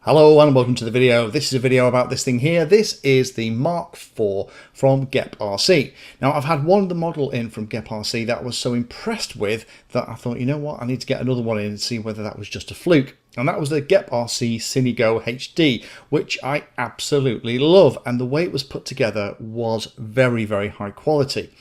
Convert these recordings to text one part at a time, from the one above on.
Hello and welcome to the video. This is a video about this thing here. This is the Mark IV from GepRC. Now I've had one of the model in from GepRC that I was so impressed with that I thought, you know what, I need to get another one in and see whether that was just a fluke. And that was the GepRC Cinego HD, which I absolutely love. And the way it was put together was very, very high quality.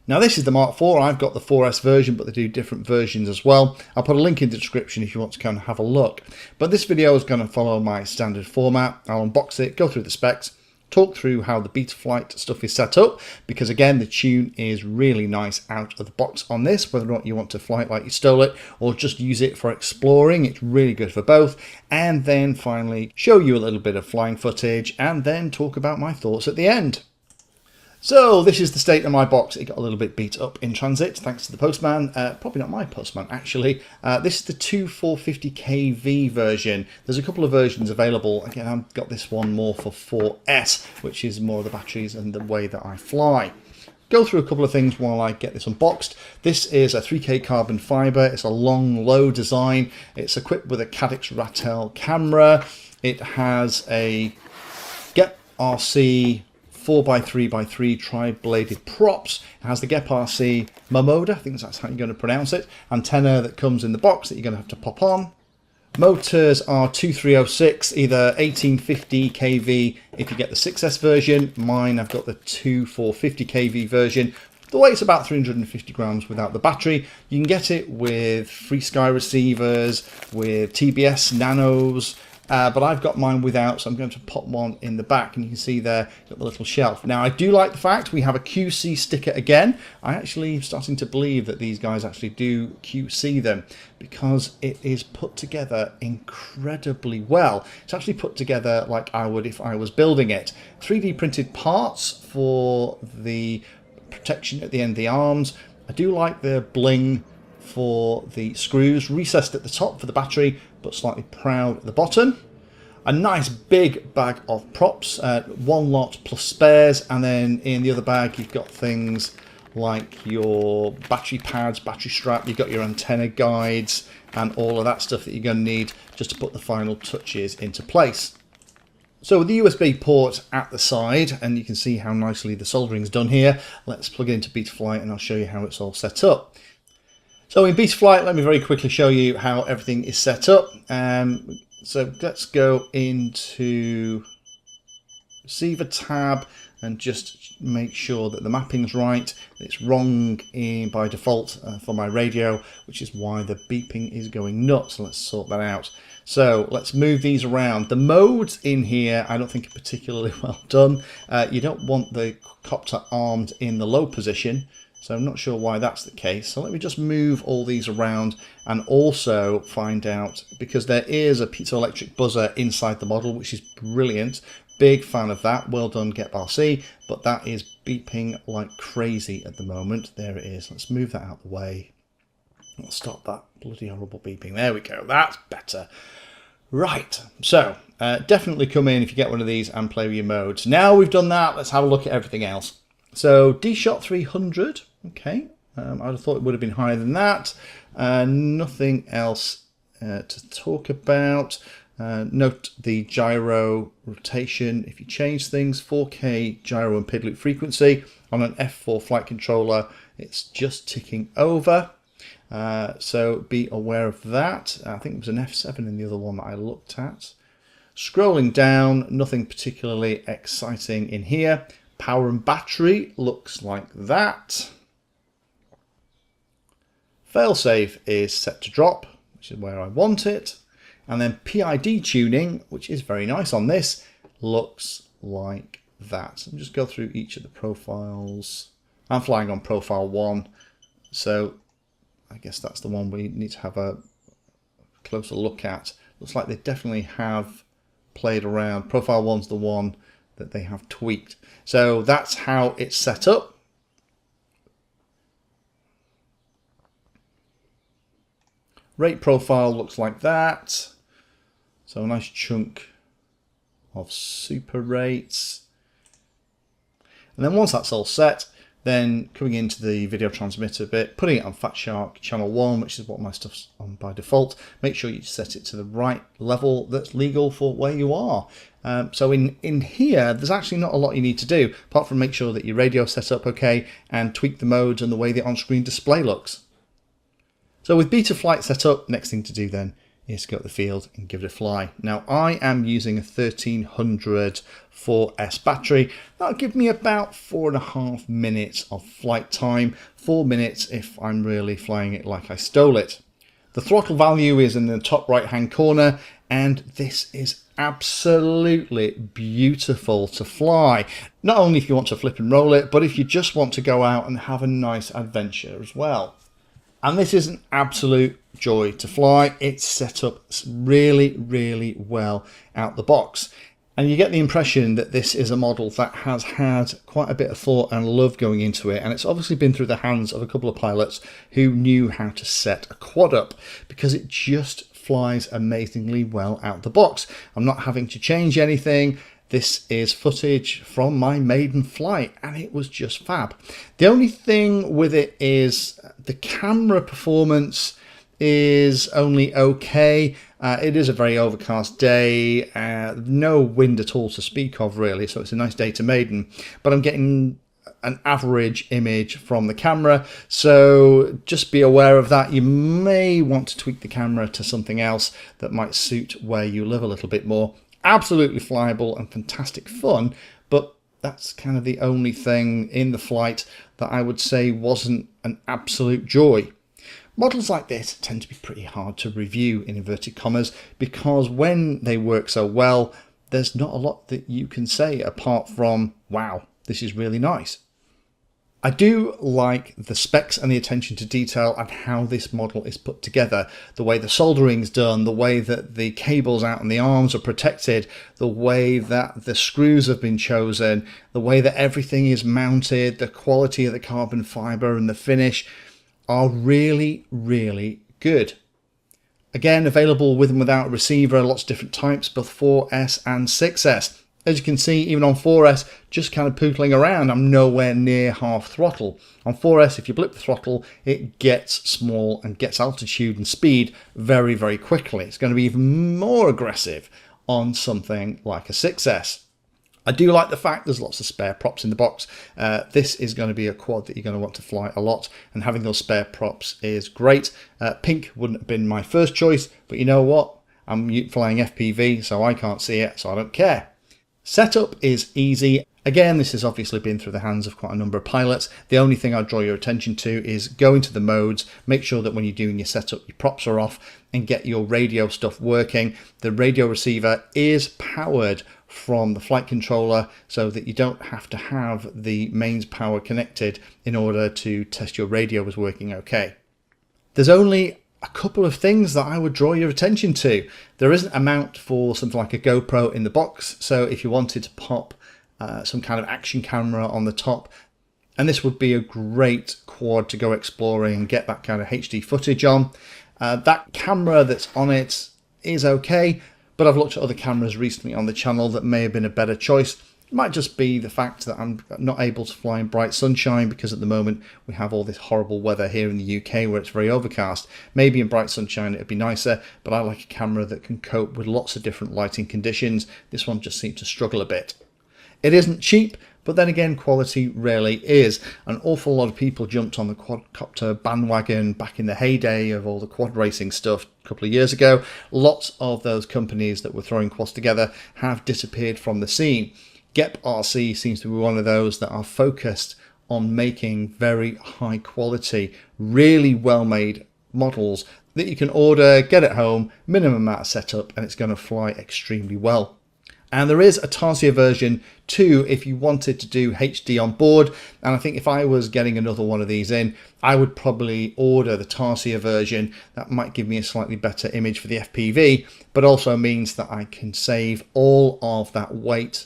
Now this is the Mark IV, I've got the 4S version, but they do different versions as well. I'll put a link in the description if you want to kind of have a look. But this video is going to follow my standard format. I'll unbox it, go through the specs, talk through how the Betaflight stuff is set up, because again the tune is really nice out of the box on this, whether or not you want to fly it like you stole it or just use it for exploring. It's really good for both. And then finally show you a little bit of flying footage and then talk about my thoughts at the end. So this is the state of my box. It got a little bit beat up in transit, thanks to the postman. Probably not my postman, actually. This is the 2450 kV version. There's a couple of versions available. Again, I've got this one more for 4S, which is more of the batteries and the way that I fly. Go through a couple of things while I get this unboxed. This is a 3K carbon fiber. It's a long, low design. It's equipped with a Cadix Ratel camera. It has a GepRC 4x3x3 tri-bladed props. It has the GepRC Momoda, I think that's how you're going to pronounce it, antenna that comes in the box that you're going to have to pop on. Motors are 2306, either 1850 kV if you get the 6S version. Mine, I've got the 2450 kV version. The weight's about 350 grams without the battery. You can get it with FreeSky receivers, with TBS nanos, but I've got mine without, so I'm going to pop one in the back, and you can see there, got the little shelf. Now I do like the fact we have a QC sticker again. I actually am starting to believe that these guys actually do QC them, because it is put together incredibly well. It's actually put together like I would if I was building it. 3D printed parts for the protection at the end of the arms. I do like the bling for the screws, recessed at the top for the battery, but slightly proud at the bottom. A nice big bag of props, one lot plus spares, and then in the other bag you've got things like your battery pads, battery strap, you've got your antenna guides, and all of that stuff that you're going to need just to put the final touches into place. So with the USB port at the side, and you can see how nicely the soldering's done here, let's plug it into Betaflight and I'll show you how it's all set up. So in Betaflight, let me very quickly show you how everything is set up. So let's go into receiver tab and just make sure that the mapping's right. It's wrong by default for my radio, which is why the beeping is going nuts. Let's sort that out. So let's move these around. The modes in here I don't think are particularly well done. You don't want the copter armed in the low position, so I'm not sure why that's the case. So let me just move all these around and also find out, because there is a piezoelectric buzzer inside the model, which is brilliant. Big fan of that. Well done, GepRC. But that is beeping like crazy at the moment. There it is. Let's move that out of the way. Let's stop that bloody horrible beeping. There we go. That's better. Right. So definitely come in if you get one of these and play with your modes. Now we've done that, let's have a look at everything else. So D-Shot 300. Okay, I'd have thought it would have been higher than that. Nothing else to talk about. Note the gyro rotation. If you change things, 4K gyro and PID loop frequency on an F4 flight controller, it's just ticking over. So be aware of that. I think it was an F7 in the other one that I looked at. Scrolling down, nothing particularly exciting in here. Power and battery looks like that. Failsafe is set to drop, which is where I want it. And then PID tuning, which is very nice on this, looks like that. So just go through each of the profiles. I'm flying on profile 1, so I guess that's the one we need to have a closer look at. Looks like they definitely have played around. Profile 1's the one that they have tweaked. So that's how it's set up. Rate profile looks like that. So a nice chunk of super rates. And then once that's all set, then coming into the video transmitter bit, putting it on Fat Shark channel 1, which is what my stuff's on by default. Make sure you set it to the right level that's legal for where you are. So in here, there's actually not a lot you need to do, apart from make sure that your radio's set up okay and tweak the modes and the way the on-screen display looks. So with beta flight set up, next thing to do then is go to the field and give it a fly. Now I am using a 1300 4S battery. That'll give me about 4.5 minutes of flight time, 4 minutes if I'm really flying it like I stole it. The throttle value is in the top right hand corner, and this is absolutely beautiful to fly. Not only if you want to flip and roll it, but if you just want to go out and have a nice adventure as well. And this is an absolute joy to fly. It's set up really, really well out the box. And you get the impression that this is a model that has had quite a bit of thought and love going into it. And it's obviously been through the hands of a couple of pilots who knew how to set a quad up, because it just flies amazingly well out the box. I'm not having to change anything. This is footage from my maiden flight, and it was just fab. The only thing with it is the camera performance is only okay. It is a very overcast day, no wind at all to speak of really, so it's a nice day to maiden, but I'm getting an average image from the camera, so just be aware of that. You may want to tweak the camera to something else that might suit where you live a little bit more. Absolutely flyable and fantastic fun, but that's kind of the only thing in the flight that I would say wasn't an absolute joy. Models like this tend to be pretty hard to review in inverted commas, because when they work so well, there's not a lot that you can say apart from, wow, this is really nice. I do like the specs and the attention to detail and how this model is put together. The way the soldering's done, the way that the cables out and the arms are protected, the way that the screws have been chosen, the way that everything is mounted, the quality of the carbon fiber and the finish are really, really good. Again, available with and without receiver, lots of different types, both 4S and 6S. As you can see, even on 4S, just kind of pootling around, I'm nowhere near half throttle. On 4S, if you blip the throttle, it gets small and gets altitude and speed very, very quickly. It's going to be even more aggressive on something like a 6S. I do like the fact there's lots of spare props in the box. This is going to be a quad that you're going to want to fly a lot, and having those spare props is great. Pink wouldn't have been my first choice, but you know what? I'm flying FPV, so I can't see it, so I don't care. Setup is easy. Again, this has obviously been through the hands of quite a number of pilots. The only thing I'd draw your attention to is go into the modes, make sure that when you're doing your setup, your props are off, and get your radio stuff working. The radio receiver is powered from the flight controller, so that you don't have to have the mains power connected in order to test your radio was working okay. There's only a couple of things that I would draw your attention to. There isn't a mount for something like a GoPro in the box, so if you wanted to pop some kind of action camera on the top, and this would be a great quad to go exploring and get that kind of HD footage on. That camera that's on it is okay, but I've looked at other cameras recently on the channel that may have been a better choice. It might just be the fact that I'm not able to fly in bright sunshine, because at the moment we have all this horrible weather here in the UK where it's very overcast. Maybe in bright sunshine it'd be nicer, but I like a camera that can cope with lots of different lighting conditions. This one just seemed to struggle a bit. It isn't cheap, but then again, quality rarely is. An awful lot of people jumped on the quadcopter bandwagon back in the heyday of all the quad racing stuff a couple of years ago. Lots of those companies that were throwing quads together have disappeared from the scene. GepRC seems to be one of those that are focused on making very high quality, really well made models that you can order, get at home, minimum amount of setup, and it's going to fly extremely well. And there is a Tarsier version too if you wanted to do HD on board. And I think if I was getting another one of these in, I would probably order the Tarsier version. That might give me a slightly better image for the FPV, but also means that I can save all of that weight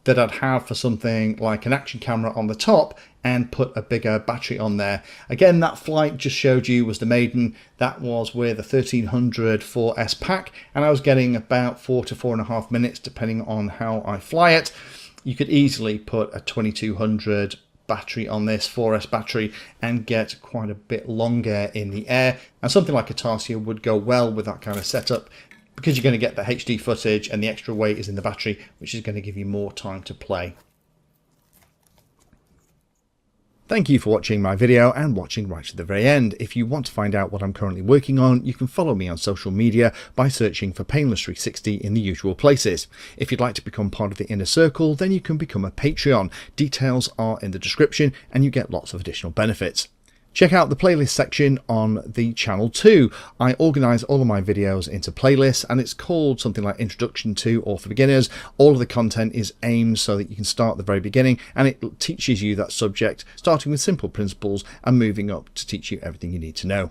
that I'd have for something like an action camera on the top and put a bigger battery on there. Again, that flight just showed you was the maiden. That was with a 1300 4S pack, and I was getting about 4 to 4.5 minutes depending on how I fly it. You could easily put a 2200 battery on this 4S battery and get quite a bit longer in the air, and something like a Tarsier would go well with that kind of setup because you're going to get the HD footage and the extra weight is in the battery, which is going to give you more time to play. Thank you for watching my video and watching right to the very end. If you want to find out what I'm currently working on, you can follow me on social media by searching for Painless360 in the usual places. If you'd like to become part of the inner circle, then you can become a Patreon. Details are in the description and you get lots of additional benefits. Check out the playlist section on the channel too. I organise all of my videos into playlists and it's called something like Introduction to or for Beginners. All of the content is aimed so that you can start at the very beginning and it teaches you that subject, starting with simple principles and moving up to teach you everything you need to know.